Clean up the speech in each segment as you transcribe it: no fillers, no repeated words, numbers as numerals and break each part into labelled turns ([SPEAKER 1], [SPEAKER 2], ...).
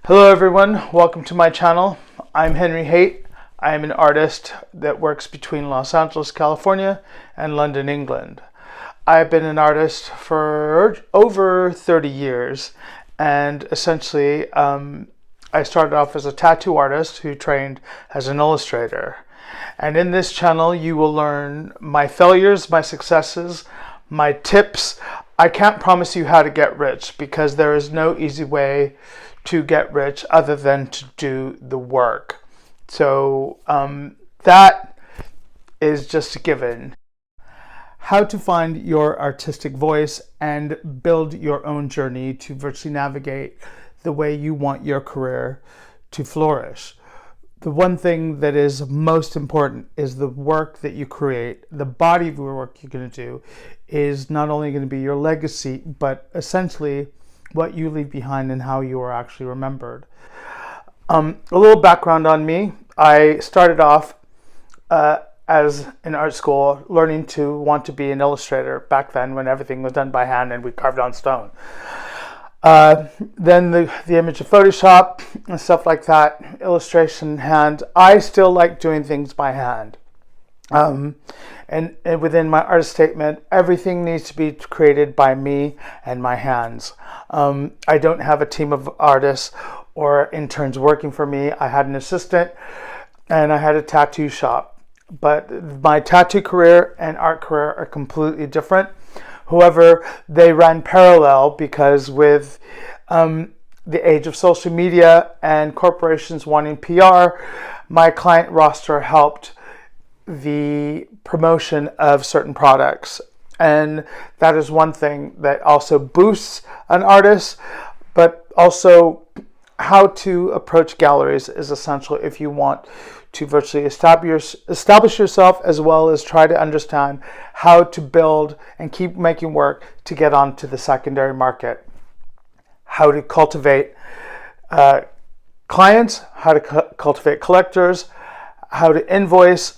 [SPEAKER 1] Hello everyone, welcome to my channel. I'm Henry Haight. I am an artist that works between Los Angeles, California and London, England. I've been an artist for over 30 years and essentially I started off as a tattoo artist who trained as an illustrator. And in this channel you will learn my failures, my successes, my tips. I can't promise you how to get rich because there is no easy way to get rich other than to do the work. So that is just a given. How to find your artistic voice and build your own journey to virtually navigate the way you want your career to flourish. The one thing that is most important is the work that you create. The body of your work you're going to do is not only going to be your legacy, but essentially what you leave behind and how you are actually remembered. A little background on me. I started off as in art school learning to want to be an illustrator back then when everything was done by hand and we carved on stone. Then the image of Photoshop and stuff like that, illustration hand. I still like doing things by hand. And within my art statement, everything needs to be created by me and my hands. I don't have a team of artists or interns working for me. I had an assistant and I had a tattoo shop. But my tattoo career and art career are completely different. However, they ran parallel because with the age of social media and corporations wanting PR, my client roster helped the promotion of certain products. And that is one thing that also boosts an artist, but also how to approach galleries is essential if you want to virtually establish yourself, as well as try to understand how to build and keep making work to get onto the secondary market. How to cultivate clients, how to cultivate collectors, how to invoice,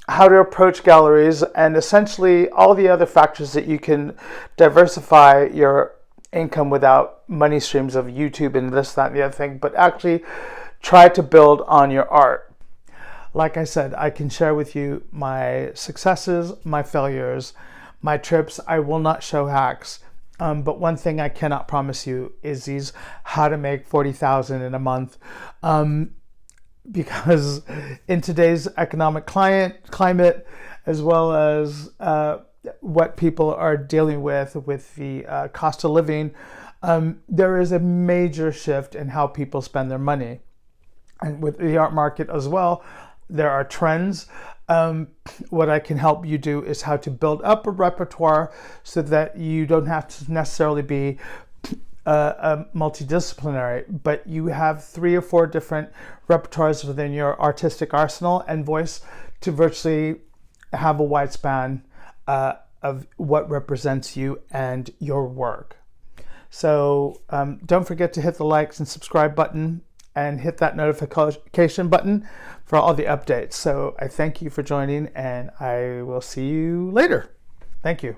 [SPEAKER 1] how to approach galleries, and essentially all the other factors that you can diversify your income without money streams of YouTube and this, that, and the other thing, but actually try to build on your art. Like I said, I can share with you my successes, my failures, my trips. I will not show hacks, but one thing I cannot promise you is these how to make 40,000 in a month. Because in today's economic climate, as well as what people are dealing with the cost of living, there is a major shift in how people spend their money. And with the art market as well, there are trends. What I can help you do is how to build up a repertoire so that you don't have to necessarily be multidisciplinary, but you have 3 or 4 different repertoires within your artistic arsenal and voice to virtually have a wide span of what represents you and your work. So don't forget to hit the likes and subscribe button and hit that notification button for all the updates. So I thank you for joining and I will see you later. Thank you.